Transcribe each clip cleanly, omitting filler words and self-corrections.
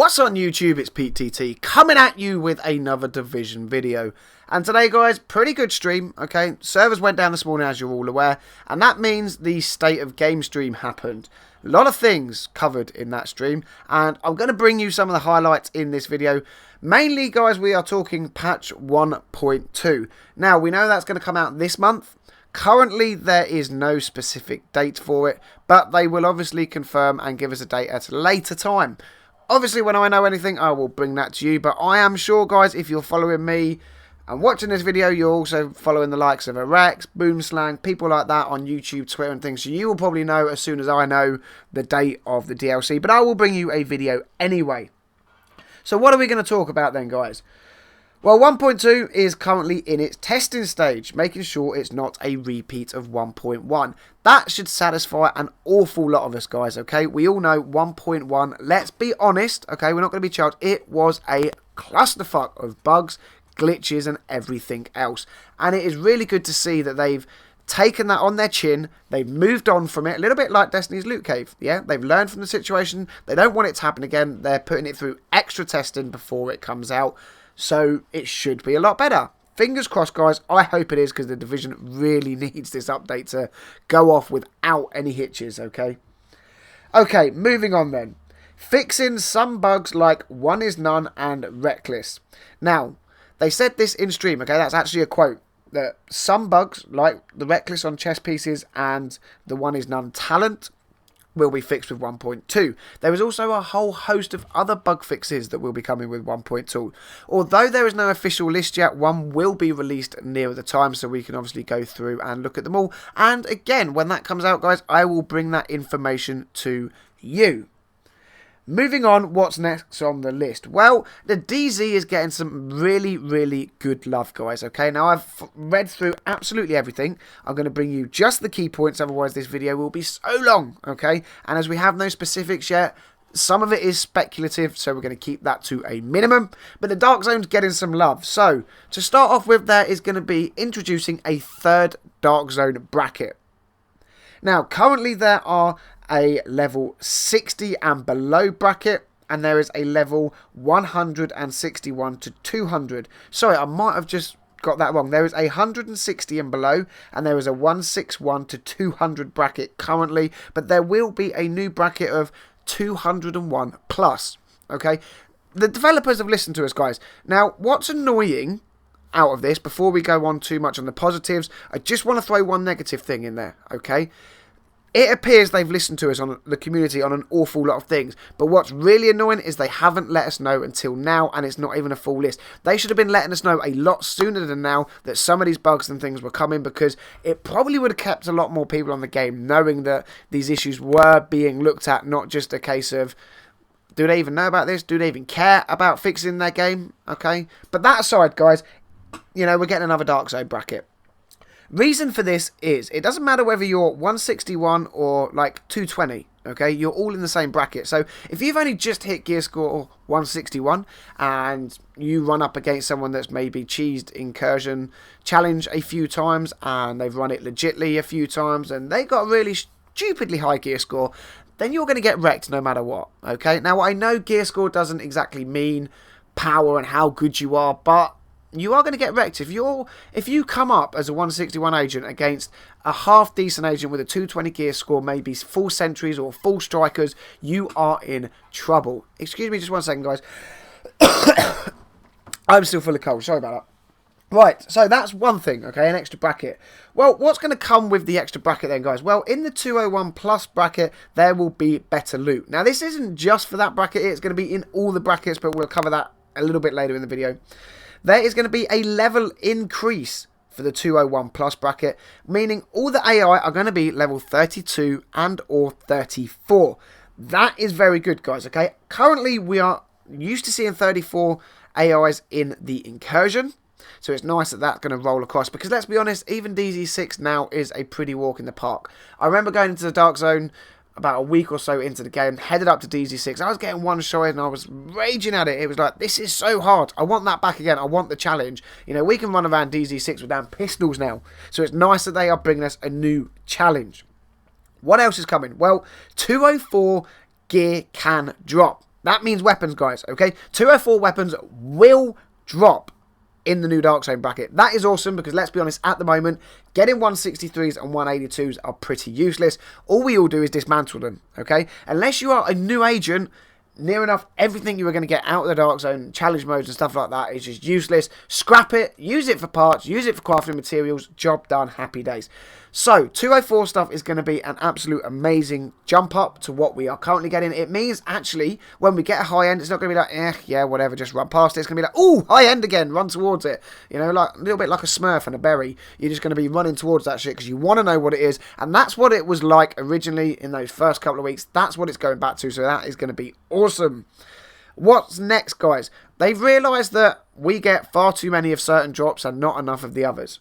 What's on YouTube? It's Pete TT coming at you with another Division video. And today, guys, pretty good stream, okay? Servers went down this morning, as you're all aware, and that means the State of Game stream happened. A lot of things covered in that stream, and I'm going to bring you some of the highlights in this video. Mainly, guys, we are talking patch 1.2. Now, we know that's going to come out this month. Currently, there is no specific date for it, but they will obviously confirm and give us a date at a later time. Obviously, when I know anything, I will bring that to you. But I am sure, guys, if you're following me and watching this video, you're also following the likes of Arex, Boomslang, people like that on YouTube, Twitter and things. So you will probably know as soon as I know the date of the DLC. But I will bring you a video anyway. So what are we going to talk about then, guys? Well, 1.2 is currently in its testing stage, making sure it's not a repeat of 1.1. That should satisfy an awful lot of us, guys, okay? We all know 1.1, let's be honest, okay? We're not going to be charged. It was a clusterfuck of bugs, glitches, and everything else. And it is really good to see that they've taken that on their chin, they've moved on from it, a little bit like Destiny's Loot Cave, yeah? They've learned from the situation, they don't want it to happen again, they're putting it through extra testing before it comes out. So it should be a lot better. Fingers crossed, guys. I hope it is, because the Division really needs this update to go off without any hitches, okay? Okay, moving on then. Fixing some bugs like One Is None and Reckless. Now, they said this in stream, okay? That's actually a quote. That some bugs, like the Reckless on chess pieces and the One Is None talent, will be fixed with 1.2. There is also a whole host of other bug fixes that will be coming with 1.2. Although there is no official list yet, one will be released nearer the time, so we can obviously go through and look at them all. And again, when that comes out, guys, I will bring that information to you. Moving on, what's next on the list? Well, the DZ is getting some really, really good love, guys, okay? Now, I've read through absolutely everything. I'm going to bring you just the key points, otherwise this video will be so long, okay? And as we have no specifics yet, some of it is speculative, so we're going to keep that to a minimum. But the Dark Zone's getting some love. So, to start off with, there is going to be introducing a third Dark Zone bracket. Now, currently there are a level 60 and below bracket, and there is a level 161 to 200. Sorry, I might have just got that wrong. There is a 160 and below, and there is a 161 to 200 bracket currently, but there will be a new bracket of 201 plus, okay? The developers have listened to us, guys. Now, what's annoying out of this, before we go on too much on the positives, I just want to throw one negative thing in there, okay? It appears they've listened to us on the community on an awful lot of things, but what's really annoying is they haven't let us know until now, and it's not even a full list. They should have been letting us know a lot sooner than now that some of these bugs and things were coming, because it probably would have kept a lot more people on the game knowing that these issues were being looked at, not just a case of, do they even know about this? Do they even care about fixing their game? Okay, but that aside, guys, you know, we're getting another Dark Zone bracket. Reason for this is, it doesn't matter whether you're 161 or like 220, okay? You're all in the same bracket. So if you've only just hit gear score 161 and you run up against someone that's maybe cheesed Incursion Challenge a few times and they've run it legitly a few times and they got a really stupidly high gear score, then you're going to get wrecked no matter what, okay? Now, I know gear score doesn't exactly mean power and how good you are, but you are going to get wrecked. If you come up as a 161 agent against a half decent agent with a 220 gear score, maybe full sentries or full strikers, you are in trouble. Excuse me just one second, guys. I'm still full of cold, sorry about that. Right, so that's one thing, okay, an extra bracket. Well, what's going to come with the extra bracket then, guys? Well, in the 201 plus bracket, there will be better loot. Now, this isn't just for that bracket, it's going to be in all the brackets, but we'll cover that a little bit later in the video. There is going to be a level increase for the 201 plus bracket, meaning all the AI are going to be level 32 and or 34. That is very good, guys, okay? Currently, we are used to seeing 34 AIs in the Incursion, so it's nice that that's going to roll across, because let's be honest, even DZ6 now is a pretty walk in the park. I remember going into the Dark Zone about a week or so into the game, headed up to DZ6. I was getting one shot and I was raging at it. It was like, this is so hard. I want that back again. I want the challenge. You know, we can run around DZ6 with damn pistols now. So it's nice that they are bringing us a new challenge. What else is coming? Well, 204 gear can drop. That means weapons, guys, okay? 204 weapons will drop in the new Dark Zone bracket. That is awesome because, let's be honest, at the moment, getting 163s and 182s are pretty useless. All we all do is dismantle them, okay? Unless you are a new agent, near enough everything you are going to get out of the Dark Zone, challenge modes and stuff like that is just useless. Scrap it, use it for parts, use it for crafting materials, job done, happy days. So, 204 stuff is going to be an absolute amazing jump up to what we are currently getting. It means, actually, when we get a high end, it's not going to be like, yeah, whatever, just run past it. It's going to be like, ooh, high end again, run towards it. You know, like a little bit like a Smurf and a berry. You're just going to be running towards that shit because you want to know what it is. And that's what it was like originally in those first couple of weeks. That's what it's going back to, so that is going to be awesome. What's next, guys? They've realised that we get far too many of certain drops and not enough of the others.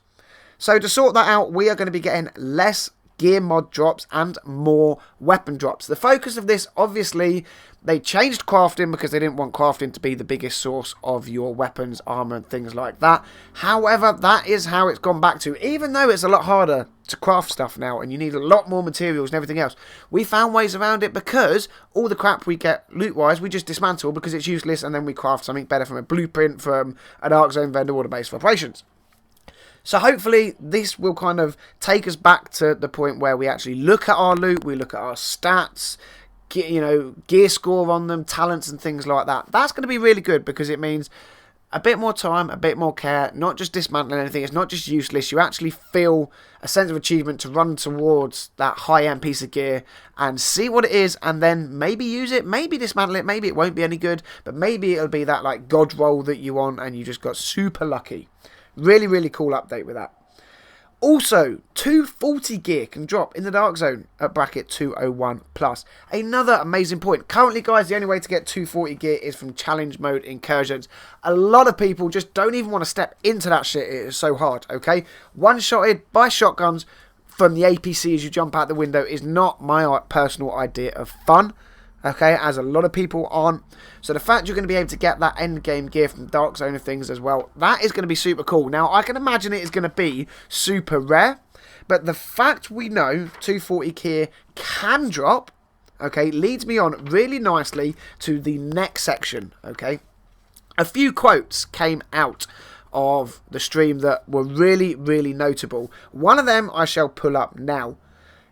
So to sort that out, we are going to be getting less gear mod drops and more weapon drops. The focus of this, obviously, they changed crafting because they didn't want crafting to be the biggest source of your weapons, armor, and things like that. However, that is how it's gone back to. Even though it's a lot harder to craft stuff now and you need a lot more materials and everything else, we found ways around it because all the crap we get loot-wise, we just dismantle because it's useless, and then we craft something better from a blueprint, from a Dark Zone vendor or the base of operations. So hopefully this will kind of take us back to the point where we actually look at our loot, we look at our stats, you know, gear score on them, talents and things like that. That's going to be really good because it means a bit more time, a bit more care, not just dismantling anything. It's not just useless. You actually feel a sense of achievement to run towards that high-end piece of gear and see what it is, and then maybe use it, maybe dismantle it, maybe it won't be any good, but maybe it'll be that like god roll that you want and you just got super lucky. Really, really cool update with that. Also, 240 gear can drop in the Dark Zone at bracket 201 plus. Another amazing point. Currently, guys, the only way to get 240 gear is from challenge mode incursions. A lot of people just don't even want to step into that shit. It is so hard, okay? One-shotted by shotguns from the APC as you jump out the window is not my personal idea of fun. Okay, as a lot of people aren't. So the fact you're going to be able to get that end game gear from Dark Zone of things as well, that is going to be super cool. Now, I can imagine it is going to be super rare, but the fact we know 240 gear can drop, okay, leads me on really nicely to the next section, okay. A few quotes came out of the stream that were really, really notable. One of them I shall pull up now.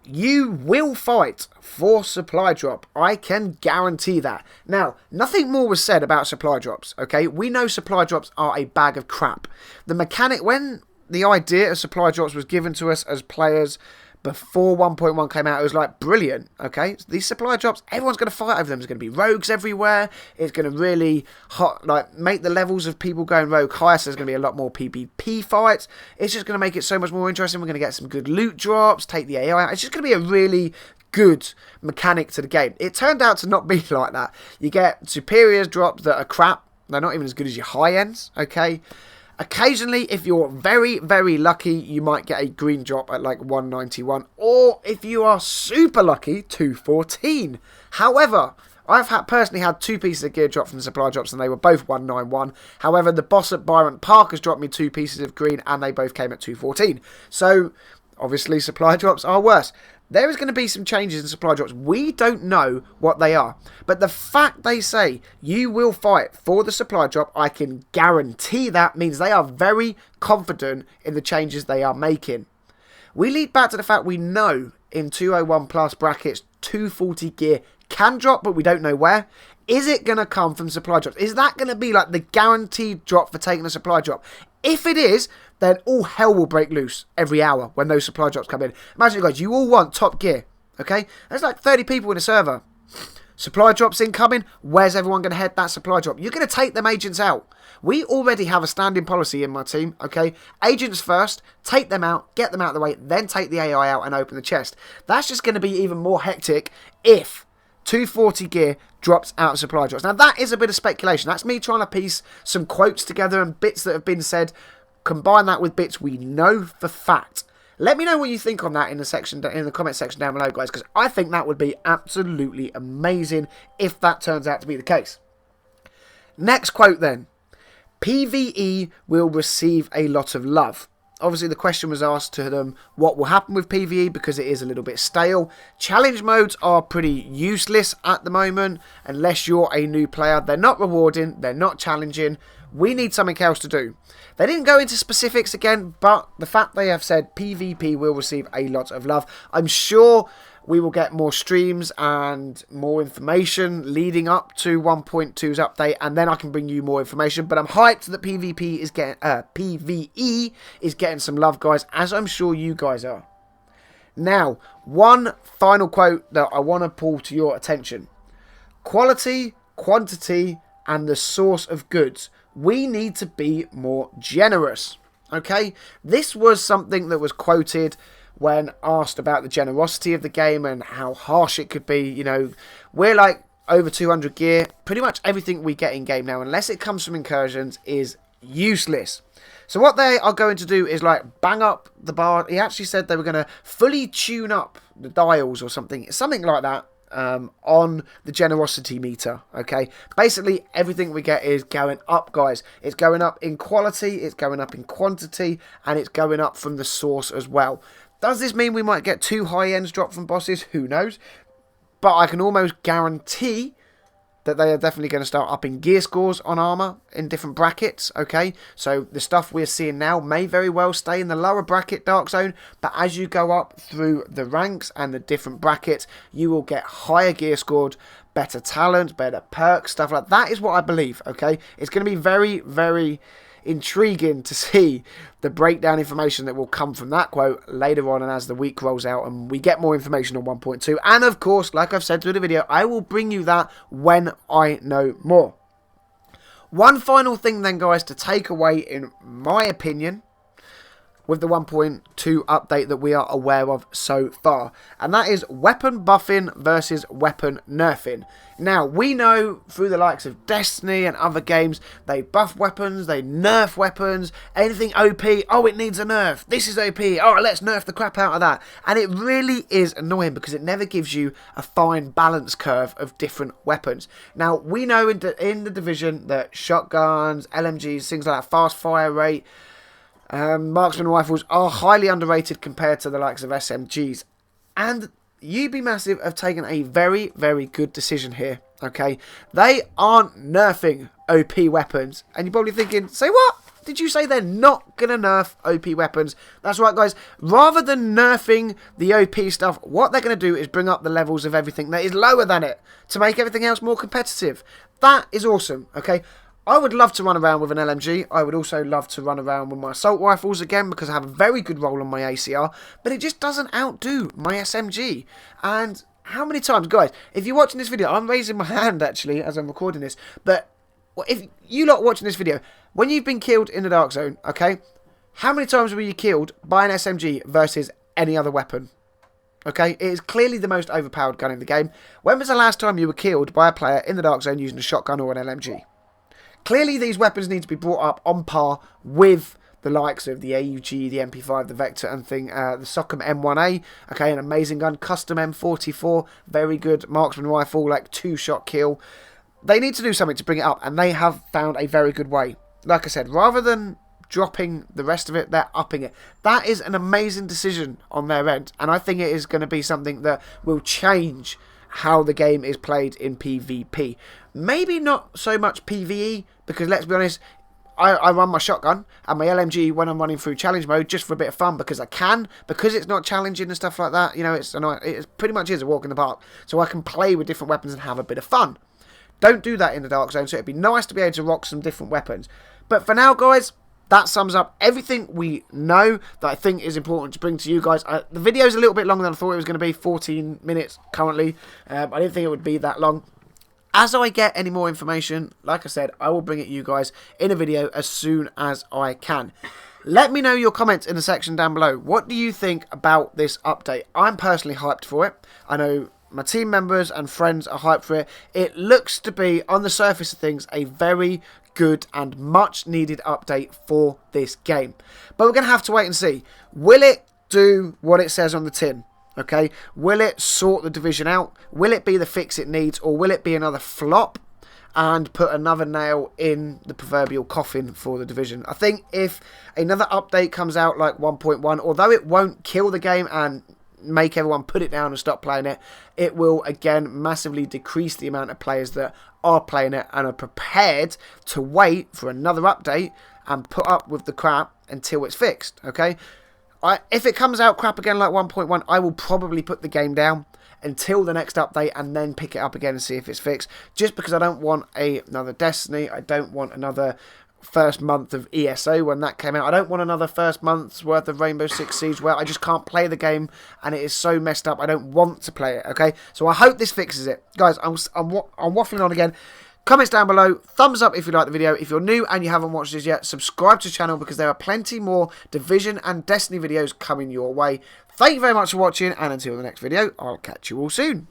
You will fight for supply drop. I can guarantee that. Now, nothing more was said about supply drops, okay? We know supply drops are a bag of crap. The mechanic, when the idea of supply drops was given to us as players before 1.1 came out, it was like, brilliant, okay? These supply drops, everyone's going to fight over them. There's going to be rogues everywhere. It's going to really make the levels of people going rogue higher, so there's going to be a lot more PvP fights. It's just going to make it so much more interesting. We're going to get some good loot drops, take the AI out. It's just going to be a really good mechanic to the game. It turned out to not be like that. You get superiors drops that are crap. They're not even as good as your high ends, okay? Occasionally, if you're very, very lucky, you might get a green drop at like 191. Or if you are super lucky, 214. However, I've personally had 2 pieces of gear drop from supply drops and they were both 191. However, the boss at Byron Park has dropped me 2 pieces of green and they both came at 214. So, obviously, supply drops are worse. There is going to be some changes in supply drops. We don't know what they are. But the fact they say you will fight for the supply drop, I can guarantee that means they are very confident in the changes they are making. We lead back to the fact we know in 201 plus brackets 240 gear can drop, but we don't know where. Is it going to come from supply drops? Is that going to be like the guaranteed drop for taking a supply drop? If it is, then all hell will break loose every hour when those supply drops come in. Imagine, guys, you all want top gear, okay? There's like 30 people in a server. Supply drops incoming. Where's everyone going to head that supply drop? You're going to take them agents out. We already have a standing policy in my team, okay? Agents first, take them out, get them out of the way, then take the AI out and open the chest. That's just going to be even more hectic if 240 gear drops out of supply drops. Now, that is a bit of speculation. That's me trying to piece some quotes together and bits that have been said. Combine that with bits we know for fact. Let me know what you think on that in the comment section down below, guys, because I think that would be absolutely amazing if that turns out to be the case. Next quote then. PvE will receive a lot of love. Obviously, the question was asked to them, what will happen with PvE, because it is a little bit stale. Challenge modes are pretty useless at the moment, unless you're a new player. They're not rewarding, they're not challenging. We need something else to do. They didn't go into specifics again, but the fact they have said PvP will receive a lot of love. I'm sure we will get more streams and more information leading up to 1.2's update, and then I can bring you more information. But I'm hyped that PvE is getting some love, guys, as I'm sure you guys are. Now, one final quote that I want to pull to your attention. Quality, quantity, and the source of goods. We need to be more generous. Okay? This was something that was quoted when asked about the generosity of the game and how harsh it could be. You know, we're like over 200 gear. Pretty much everything we get in game now, unless it comes from incursions, is useless. So what they are going to do is like bang up the bar. He actually said they were going to fully tune up the dials or something like that. On the generosity meter. Okay, basically everything we get is going up, guys. It's going up in quality, it's going up in quantity, and it's going up from the source as well. Does this mean we might get 2 high ends dropped from bosses? Who knows? But I can almost guarantee that they are definitely going to start upping gear scores on armor in different brackets. Okay, so the stuff we're seeing now may very well stay in the lower bracket Dark Zone, but as you go up through the ranks and the different brackets, you will get higher gear scored, better talent, better perks, stuff like that. That is what I believe. Okay, it's going to be very, very intriguing to see the breakdown information that will come from that quote later on, and as the week rolls out and we get more information on 1.2. And of course, like I've said through the video, I will bring you that when I know more. One final thing then, guys, to take away in my opinion with the 1.2 update that we are aware of so far, and that is weapon buffing versus weapon nerfing. Now, we know through the likes of Destiny and other games, they buff weapons, they nerf weapons, anything OP, oh, it needs a nerf, this is OP, oh, let's nerf the crap out of that. And it really is annoying because it never gives you a fine balance curve of different weapons. Now, we know in the Division that shotguns, LMGs, things like that, fast fire rate, marksman rifles are highly underrated compared to the likes of SMGs. And UB Massive have taken a very, very good decision here, okay? They aren't nerfing OP weapons. And you're probably thinking, say what? Did you say they're not going to nerf OP weapons? That's right, guys. Rather than nerfing the OP stuff, what they're going to do is bring up the levels of everything that is lower than it to make everything else more competitive. That is awesome, okay? I would love to run around with an LMG. I would also love to run around with my assault rifles again because I have a very good roll on my ACR, but it just doesn't outdo my SMG. And how many times, guys, if you're watching this video, I'm raising my hand actually as I'm recording this, but if you lot watching this video, when you've been killed in the Dark Zone, okay, how many times were you killed by an SMG versus any other weapon? Okay, it is clearly the most overpowered gun in the game. When was the last time you were killed by a player in the Dark Zone using a shotgun or an LMG? Clearly, these weapons need to be brought up on par with the likes of the AUG, the MP5, the Vector, and the Socom M1A. Okay, an amazing gun. Custom M44, very good marksman rifle, like 2-shot kill. They need to do something to bring it up, and they have found a very good way. Like I said, rather than dropping the rest of it, they're upping it. That is an amazing decision on their end, and I think it is going to be something that will change how the game is played in PvP. Maybe not so much PvE, because let's be honest, I run my shotgun and my LMG when I'm running through challenge mode just for a bit of fun because I can, because it's not challenging and stuff like that. You know, it pretty much is a walk in the park. So I can play with different weapons and have a bit of fun. Don't do that in the Dark Zone, so it'd be nice to be able to rock some different weapons. But for now, guys, that sums up everything we know that I think is important to bring to you guys. The video is a little bit longer than I thought it was going to be, 14 minutes currently. I didn't think it would be that long. As I get any more information, like I said, I will bring it to you guys in a video as soon as I can. Let me know your comments in the section down below. What do you think about this update? I'm personally hyped for it. I know my team members and friends are hyped for it. It looks to be, on the surface of things, a very good and much needed update for this game. But we're going to have to wait and see. Will it do what it says on the tin? Okay, will it sort the Division out? Will it be the fix it needs, or will it be another flop? and put another nail in the proverbial coffin for the Division. I think if another update comes out like 1.1, although it won't kill the game and make everyone put it down and stop playing it, it will again massively decrease the amount of players that are playing it and are prepared to wait for another update and put up with the crap until it's fixed, okay? If it comes out crap again like 1.1, I will probably put the game down until the next update and then pick it up again and see if it's fixed, just because I don't want another Destiny, I don't want another first month of ESO when that came out, I don't want another first month's worth of Rainbow Six Siege where I just can't play the game and it is so messed up, I don't want to play it, okay? So I hope this fixes it. Guys, I'm waffling on again. Comments down below, thumbs up if you like the video. If you're new and you haven't watched this yet, subscribe to the channel because there are plenty more Division and Destiny videos coming your way. Thank you very much for watching, and until the next video, I'll catch you all soon.